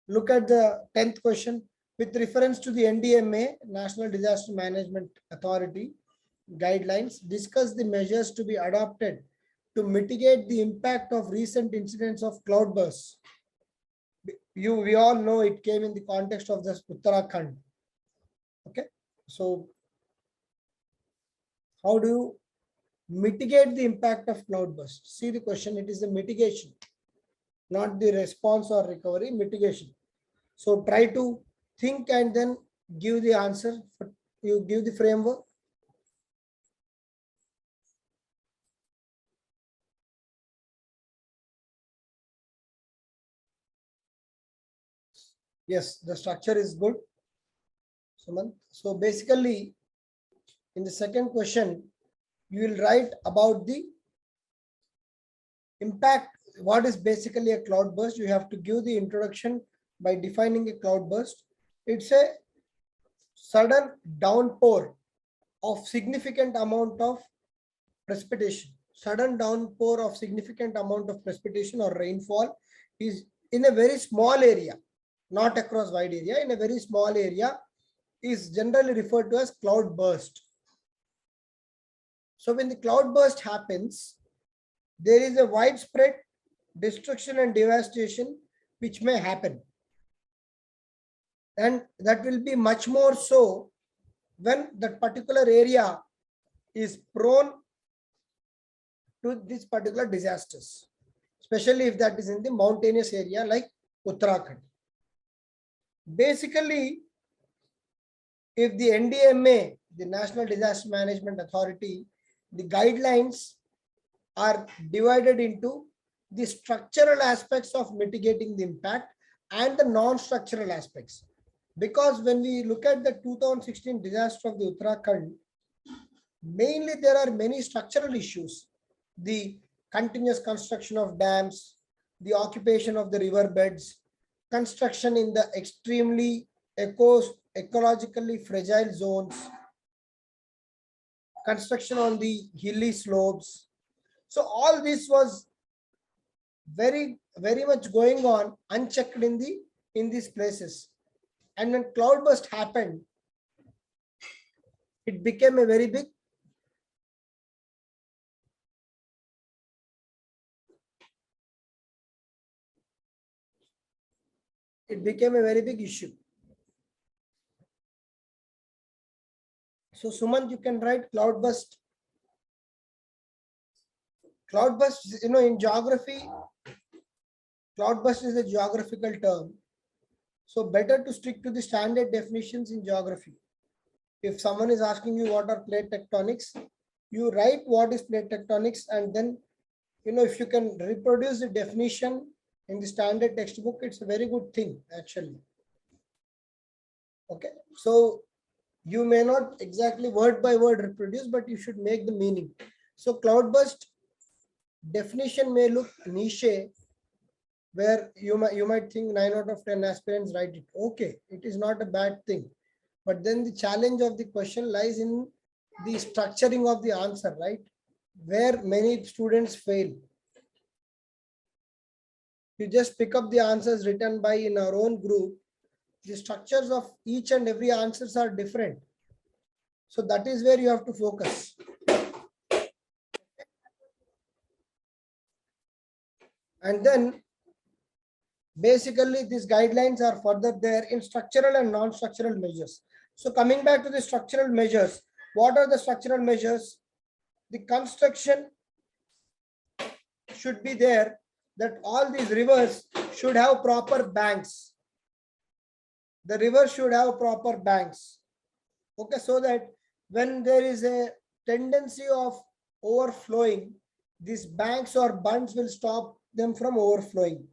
Look at the 10th question. With reference to the NDMA, National Disaster Management Authority guidelines, discuss the measures to be adopted to mitigate the impact of recent incidents of cloudbursts. We all know it came in the context of this Uttarakhand. Okay, so how do you mitigate the impact of cloudburst? See the question, it is the mitigation, not the response or recovery, mitigation. So try to think and then give the answer. You give the framework. Yes, the structure is good, Sumant. So basically, in the second question, you will write about the impact. What is basically a cloudburst? You have to give the introduction by defining a cloudburst. It's a sudden downpour of significant amount of precipitation. Sudden downpour of significant amount of precipitation or rainfall is in a very small area, not across wide area, in a very small area is generally referred to as cloudburst. So when the cloudburst happens, there is a widespread destruction and devastation which may happen. And that will be much more so when that particular area is prone to this particular disasters, especially if that is in the mountainous area like Uttarakhand. Basically, if the NDMA, the National Disaster Management Authority, the guidelines are divided into the structural aspects of mitigating the impact and the non-structural aspects. Because when we look at the 2016 disaster of the Uttarakhand, mainly there are many structural issues. The continuous construction of dams, the occupation of the river beds, construction in the extremely ecologically fragile zones, construction on the hilly slopes. So all this was very much going on unchecked in these places. And when cloudburst happened, it became a very big issue. So Sumant, you can write cloudburst. Cloudburst, in geography, cloudburst is a geographical term. So better to stick to the standard definitions in geography. If someone is asking you what are plate tectonics, you write what is plate tectonics, and then, if you can reproduce the definition in the standard textbook, it's a very good thing, actually. Okay, so you may not exactly word by word reproduce, but you should make the meaning. So cloudburst definition may look niche, where you might think 9 out of 10 aspirants write it. Okay, it is not a bad thing. But then the challenge of the question lies in the structuring of the answer, right? Where many students fail. You just pick up the answers written by in our own group. The structures of each and every answers are different. So that is where you have to focus. And then basically these guidelines are further there in structural and non-structural measures. So coming back to the structural measures, what are the structural measures? The construction should be there, that all these rivers should have proper banks. The river should have proper banks. Okay, so that when there is a tendency of overflowing, these banks or bunds will stop them from overflowing.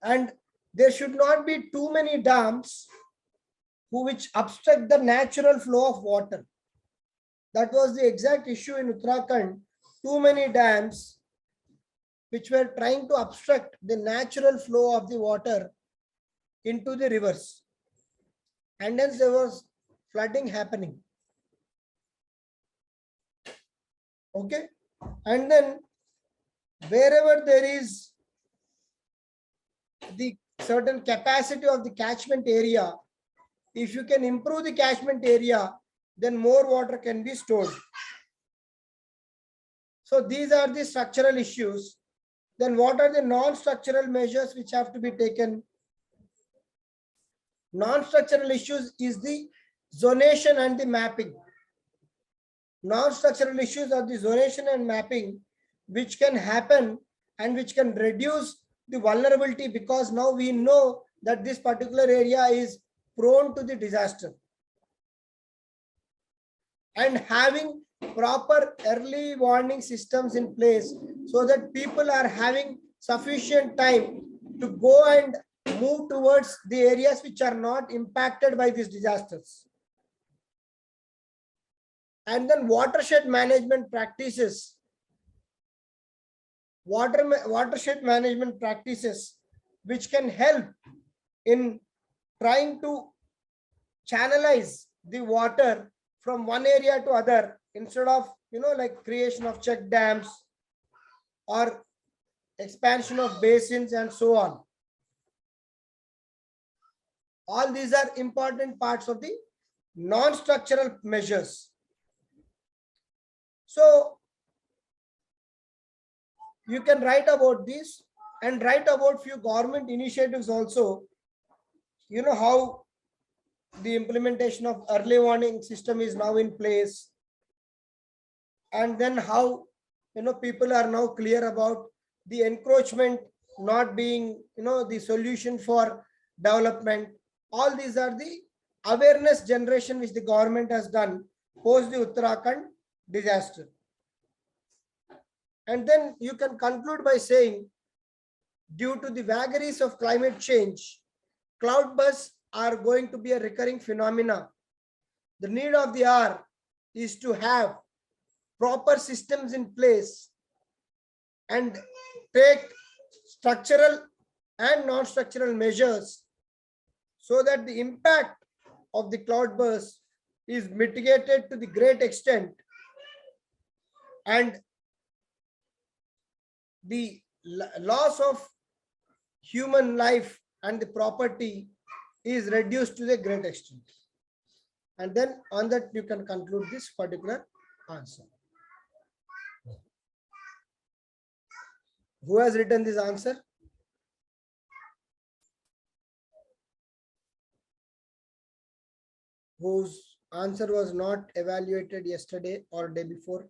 And there should not be too many dams which obstruct the natural flow of water. That was the exact issue in Uttarakhand. Too many dams which were trying to obstruct the natural flow of the water into the rivers. And hence there was flooding happening. Okay. And then wherever there is the certain capacity of the catchment area. If you can improve the catchment area, then more water can be stored. So these are the structural issues. Then what are the non-structural measures which have to be taken? Non-structural issues is the zonation and the mapping. Non-structural issues are the zonation and mapping, which can happen and which can reduce the vulnerability, because now we know that this particular area is prone to the disaster. And having proper early warning systems in place so that people are having sufficient time to go and move towards the areas which are not impacted by these disasters. And then watershed management practices. Watershed management practices which can help in trying to channelize the water from one area to other, instead of, like creation of check dams or expansion of basins and so on. All these are important parts of the non-structural measures. So you can write about this and write about few government initiatives also. How the implementation of early warning system is now in place, and then how people are now clear about the encroachment not being the solution for development. All these are the awareness generation which the government has done post the Uttarakhand disaster. And then you can conclude by saying, due to the vagaries of climate change, cloudbursts are going to be a recurring phenomena. The need of the hour is to have proper systems in place and take structural and non-structural measures so that the impact of the cloudburst is mitigated to the great extent, and the loss of human life and the property is reduced to the great extent. And then on that you can conclude this particular answer. Who has written this answer? Whose answer was not evaluated yesterday or day before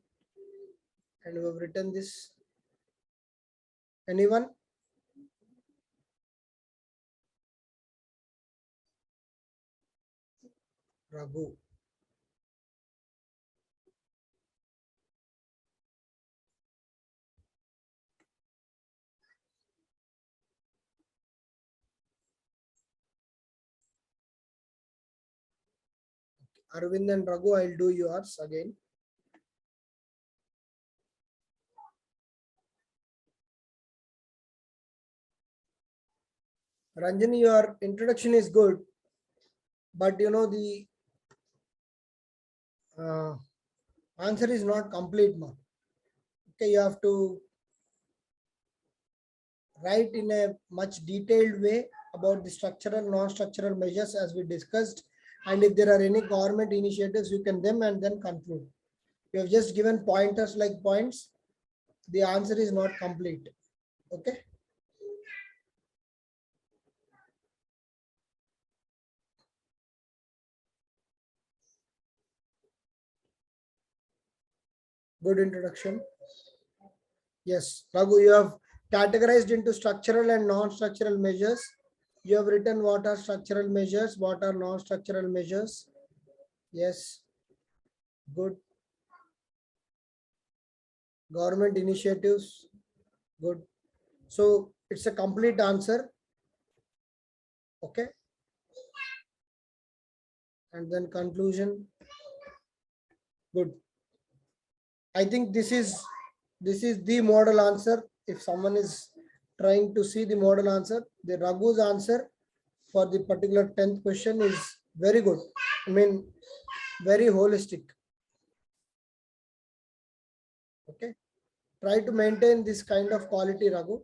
and who have written this? Anyone? Raghu. Arvind and Raghu, I'll do yours again. Ranjani, your introduction is good, but the answer is not complete, ma. Okay, you have to write in a much detailed way about the structural, non-structural measures as we discussed, and if there are any government initiatives, you can them and then conclude. You have just given pointers like points. The answer is not complete. Okay. Good introduction. Yes, Raghu, you have categorized into structural and non-structural measures. You have written what are structural measures, what are non-structural measures. Yes, good. Government initiatives, good. So it's a complete answer. Okay. And then conclusion. Good. I think this is the model answer. If someone is trying to see the model answer, the Raghu's answer for the particular 10th question is very good. I mean, very holistic. Okay. Try to maintain this kind of quality, Raghu.